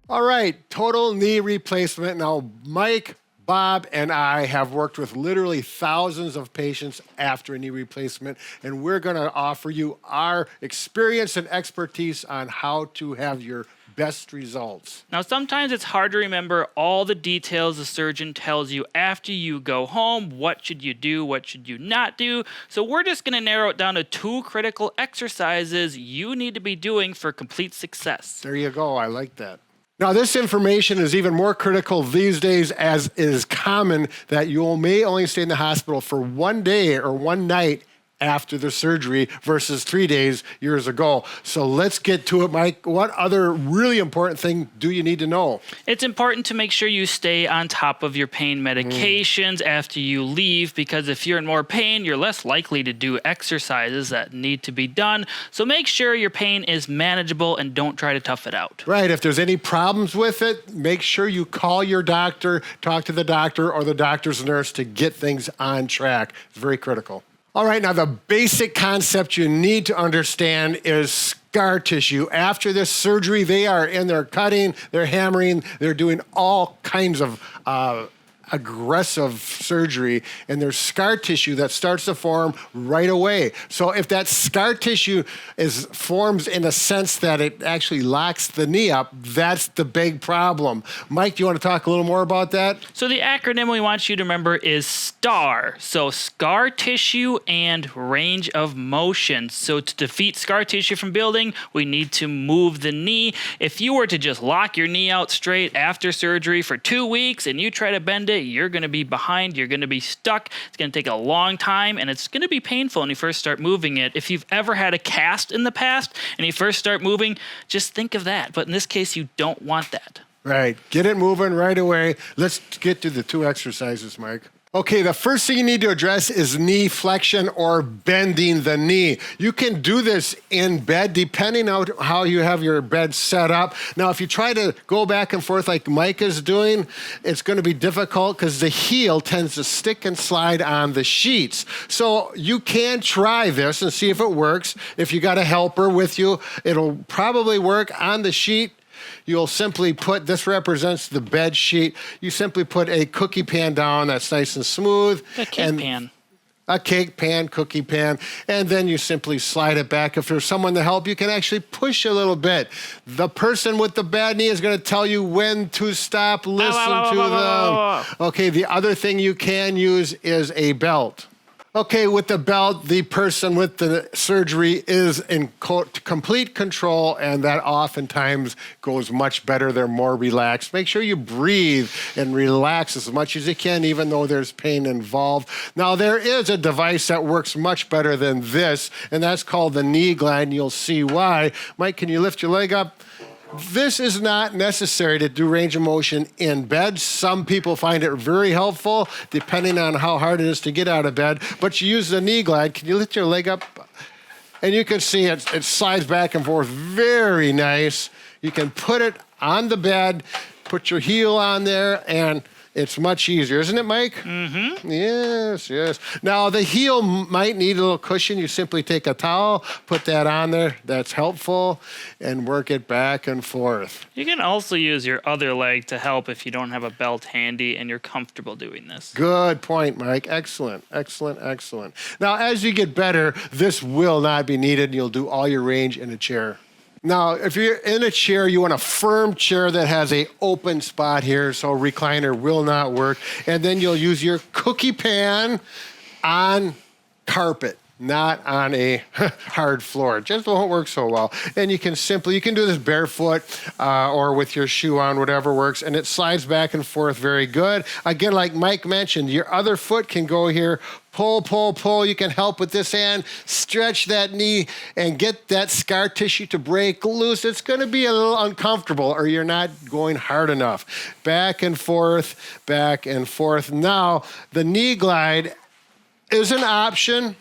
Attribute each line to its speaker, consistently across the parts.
Speaker 1: All right, total knee replacement. Now, Mike, Bob, and I have worked with literally thousands of patients after a knee replacement, and we're going to offer you our experience and expertise on how to have your best results.
Speaker 2: Now, sometimes it's hard to remember all the details the surgeon tells you after you go home. What should you do? What should you not do? So we're just going to narrow it down to 2 critical exercises you need to be doing for complete success.
Speaker 1: There you go. I like that. Now, this information is even more critical these days, as it is common that you may only stay in the hospital for 1 day or 1 night after the surgery versus 3 days years ago. So let's get to it, Mike. What other really important thing do you need to know?
Speaker 2: It's important to make sure you stay on top of your pain medications after you leave, because if you're in more pain, you're less likely to do exercises that need to be done. So make sure your pain is manageable and don't try to tough it out.
Speaker 1: Right. If there's any problems with it, make sure you call your doctor, talk to the doctor or the doctor's nurse to get things on track. It's very critical. All right, now the basic concept you need to understand is scar tissue. After this surgery, they are in there cutting, they're hammering, they're doing all kinds of aggressive surgery, and there's scar tissue that starts to form right away. So if that scar tissue forms in a sense that it actually locks the knee up, that's the big problem. Mike, do you want to talk a little more about that?
Speaker 2: So the acronym we want you to remember is STAR. So scar tissue and range of motion. So to defeat scar tissue from building, we need to move the knee. If you were to just lock your knee out straight after surgery for 2 weeks and you try to bend it, you're going to be behind, you're going to be stuck. It's going to take a long time, and it's going to be painful when you first start moving it. If you've ever had a cast in the past and you first start moving, just think of that. But in this case, you don't want that.
Speaker 1: Right. Get it moving right away. Let's get to the 2 exercises, Mike. Okay, the first thing you need to address is knee flexion or bending the knee. You can do this in bed depending on how you have your bed set up. Now, if you try to go back and forth like Mike is doing, it's going to be difficult because the heel tends to stick and slide on the sheets. So you can try this and see if it works. If you got a helper with you, it'll probably work on the sheet. You'll simply put, this represents the bed sheet. You simply put a cookie pan down that's nice and smooth.
Speaker 2: A cake pan.
Speaker 1: A cake pan, cookie pan, and then you simply slide it back. If there's someone to help, you can actually push a little bit. The person with the bad knee is going to tell you when to stop. Listen to them. Okay, the other thing you can use is a belt. Okay, with the belt, the person with the surgery is in complete control, and that oftentimes goes much better. They're more relaxed. Make sure you breathe and relax as much as you can, even though there's pain involved. Now, there is a device that works much better than this, and that's called the knee glide, and you'll see why. Mike, can you lift your leg up? This is not necessary to do range of motion in bed. Some people find it very helpful, depending on how hard it is to get out of bed. But you use the knee glide. Can you lift your leg up? And you can see it slides back and forth. Very nice. You can put it on the bed, put your heel on there, and it's much easier, isn't it, Mike?
Speaker 2: Mm-hmm.
Speaker 1: Yes, yes. Now, the heel might need a little cushion. You simply take a towel, put that on there. That's helpful, and work it back and forth.
Speaker 2: You can also use your other leg to help if you don't have a belt handy and you're comfortable doing this.
Speaker 1: Good point, Mike. Excellent, excellent, excellent. Now, as you get better, this will not be needed. You'll do all your range in a chair. Now, if you're in a chair, you want a firm chair that has an open spot here, so recliner will not work. And then you'll use your cookie pan on carpet, not on a hard floor. It just won't work so well. And you can do this barefoot or with your shoe on, whatever works, and it slides back and forth very good. Again, like Mike mentioned, your other foot can go here. Pull, pull, pull. You can help with this hand. Stretch that knee and get that scar tissue to break loose. It's going to be a little uncomfortable or you're not going hard enough. Back and forth, back and forth. Now, the knee glide is an option.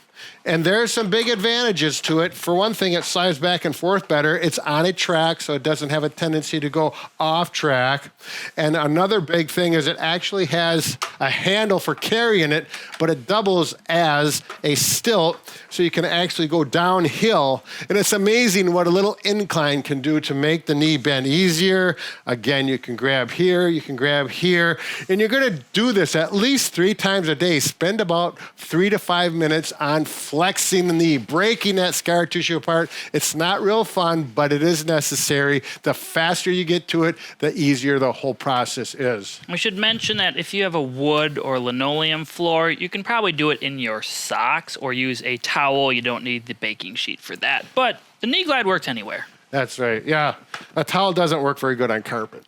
Speaker 1: And there's some big advantages to it. For one thing, it slides back and forth better. It's on a track, so it doesn't have a tendency to go off track. And another big thing is it actually has a handle for carrying it, but it doubles as a stilt, so you can actually go downhill. And it's amazing what a little incline can do to make the knee bend easier. Again, you can grab here, you can grab here, and you're going to do this at least 3 times a day. Spend about 3 to 5 minutes on flexing the knee, breaking that scar tissue apart. It's not real fun, but it is necessary. The faster you get to it, the easier the whole process is.
Speaker 2: We should mention that if you have a wood or linoleum floor, you can probably do it in your socks or use a towel. You don't need the baking sheet for that. But the knee glide works anywhere.
Speaker 1: That's right. Yeah. A towel doesn't work very good on carpet.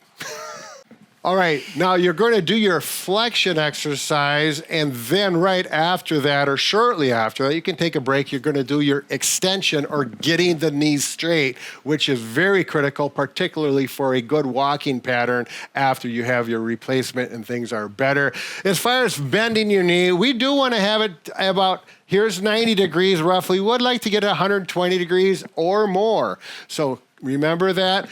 Speaker 1: All right, now you're going to do your flexion exercise, and then right after that, or shortly after that, you can take a break. You're going to do your extension or getting the knees straight, which is very critical, particularly for a good walking pattern after you have your replacement and things are better. As far as bending your knee, we do want to have it about, here's 90 degrees roughly. We would like to get 120 degrees or more. So remember that.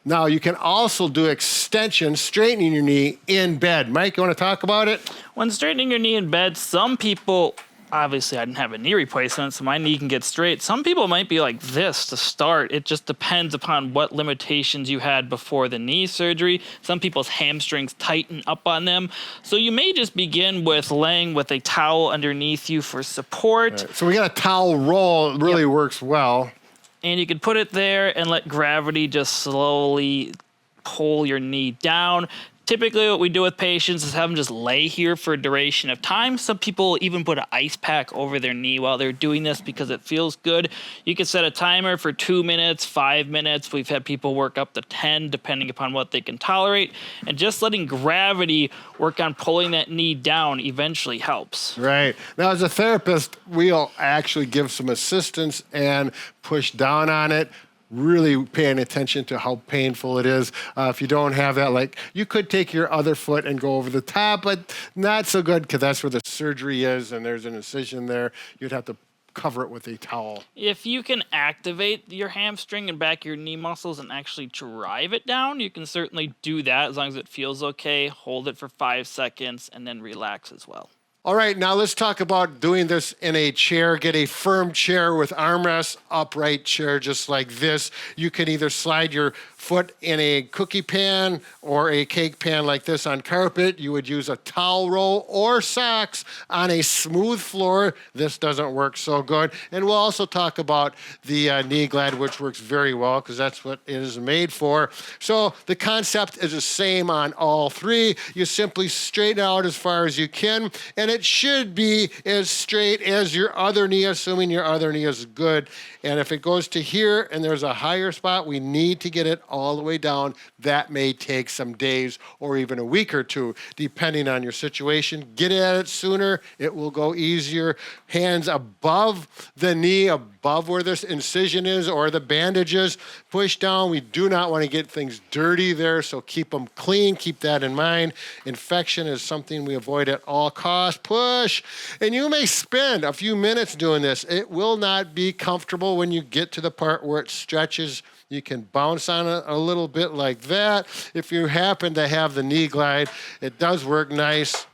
Speaker 1: Now, you can also do extension, straightening your knee in bed. Mike, you want to talk about it?
Speaker 2: When straightening your knee in bed, some people, obviously I didn't have a knee replacement, so my knee can get straight. Some people might be like this to start. It just depends upon what limitations you had before the knee surgery. Some people's hamstrings tighten up on them. So you may just begin with laying with a towel underneath you for support.
Speaker 1: Right. So we got a towel roll. It really works well.
Speaker 2: And you can put it there and let gravity just slowly pull your knee down. Typically what we do with patients is have them just lay here for a duration of time. Some people even put an ice pack over their knee while they're doing this because it feels good. You can set a timer for 2 minutes, 5 minutes. We've had people work up to 10 depending upon what they can tolerate. And just letting gravity work on pulling that knee down eventually helps.
Speaker 1: Right. Now, as a therapist, we'll actually give some assistance and push down on it, really paying attention to how painful it is. If you don't have that, like, you could take your other foot and go over the top, but not so good because that's where the surgery is and there's an incision there. You'd have to cover it with a towel.
Speaker 2: If you can activate your hamstring and back your knee muscles and actually drive it down, you can certainly do that as long as it feels okay. Hold it for 5 seconds and then relax as well.
Speaker 1: All right, now let's talk about doing this in a chair. Get a firm chair with armrests, upright chair just like this. You can either slide your foot in a cookie pan or a cake pan like this on carpet. You would use a towel roll or socks on a smooth floor. This doesn't work so good. And we'll also talk about the knee glide, which works very well because that's what it is made for. So the concept is the same on all three. You simply straighten out as far as you can, and it should be as straight as your other knee, assuming your other knee is good. And if it goes to here and there's a higher spot, we need to get it all the way down. That may take some days or even a week or two, depending on your situation. Get at it sooner, it will go easier. Hands above the knee, above where this incision is or the bandages. Push down. We do not want to get things dirty there, so keep them clean. Keep that in mind. Infection is something we avoid at all costs. Push. And you may spend a few minutes doing this. It will not be comfortable when you get to the part where it stretches. You can bounce on it a little bit like that. If you happen to have the knee glide, it does work nice.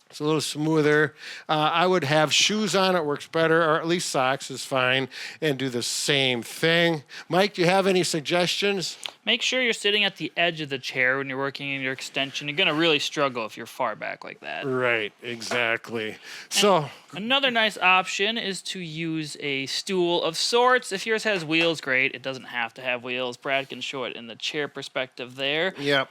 Speaker 1: It's a little smoother. I would have shoes on, it works better, or at least socks is fine, and do the same thing. Mike, do you have any suggestions?
Speaker 2: Make sure you're sitting at the edge of the chair when you're working in your extension. You're going to really struggle if you're far back like that.
Speaker 1: Right, exactly. So
Speaker 2: another nice option is to use a stool of sorts. If yours has wheels, great. It doesn't have to have wheels. Brad can show it in the chair perspective there.
Speaker 1: Yep.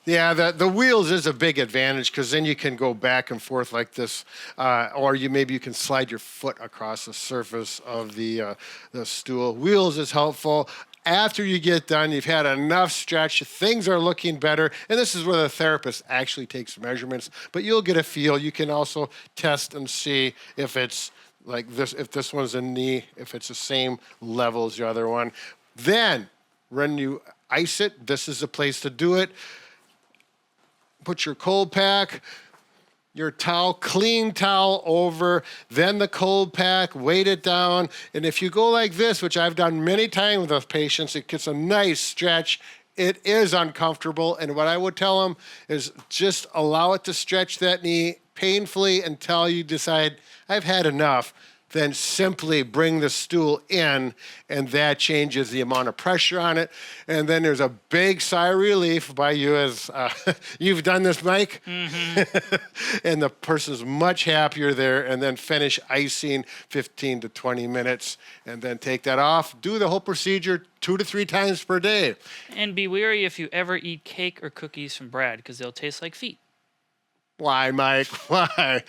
Speaker 1: Yeah, the wheels is a big advantage because then you can go back and forth like this, or maybe you can slide your foot across the surface of the stool. Wheels is helpful. After you get done, you've had enough stretch, things are looking better, and this is where the therapist actually takes measurements, but you'll get a feel. You can also test and see if it's like this, if this one's a knee, if it's the same level as the other one. Then, when you ice it, this is the place to do it. Put your cold pack your towel, clean towel over, then the cold pack, weight it down. And if you go like this, which I've done many times with patients, it gets a nice stretch. It is uncomfortable. And what I would tell them is just allow it to stretch that knee painfully until you decide, I've had enough. Then simply bring the stool in, and that changes the amount of pressure on it. And then there's a big sigh of relief by you as you've done this, Mike. Mm-hmm. And the person's much happier there, and then finish icing 15 to 20 minutes, and then take that off. Do the whole procedure 2 to 3 times per day.
Speaker 2: And be wary if you ever eat cake or cookies from Brad, because they'll taste like feet.
Speaker 1: Why, Mike? Why?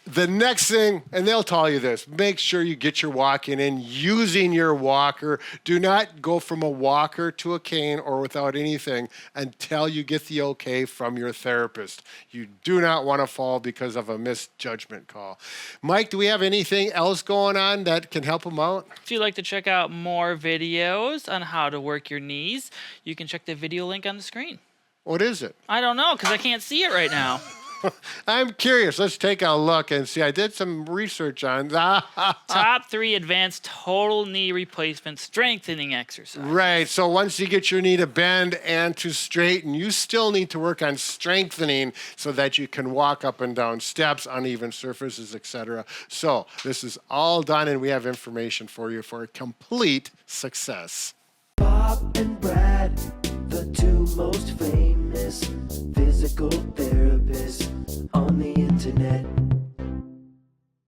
Speaker 1: The next thing, and they'll tell you this, make sure you get your walking in using your walker. Do not go from a walker to a cane or without anything until you get the okay from your therapist. You do not want to fall because of a misjudgment call. Mike, do we have anything else going on that can help them out?
Speaker 2: If you'd like to check out more videos on how to work your knees, you can check the video link on the screen.
Speaker 1: What is it?
Speaker 2: I don't know, because I can't see it right now.
Speaker 1: I'm curious. Let's take a look and see. I did some research on that.
Speaker 2: Top 3 advanced total knee replacement strengthening exercise.
Speaker 1: Right. So once you get your knee to bend and to straighten, you still need to work on strengthening so that you can walk up and down steps, uneven surfaces, etc. So this is all done, and we have information for you for a complete success.
Speaker 3: Bob and Brad, the 2 most famous.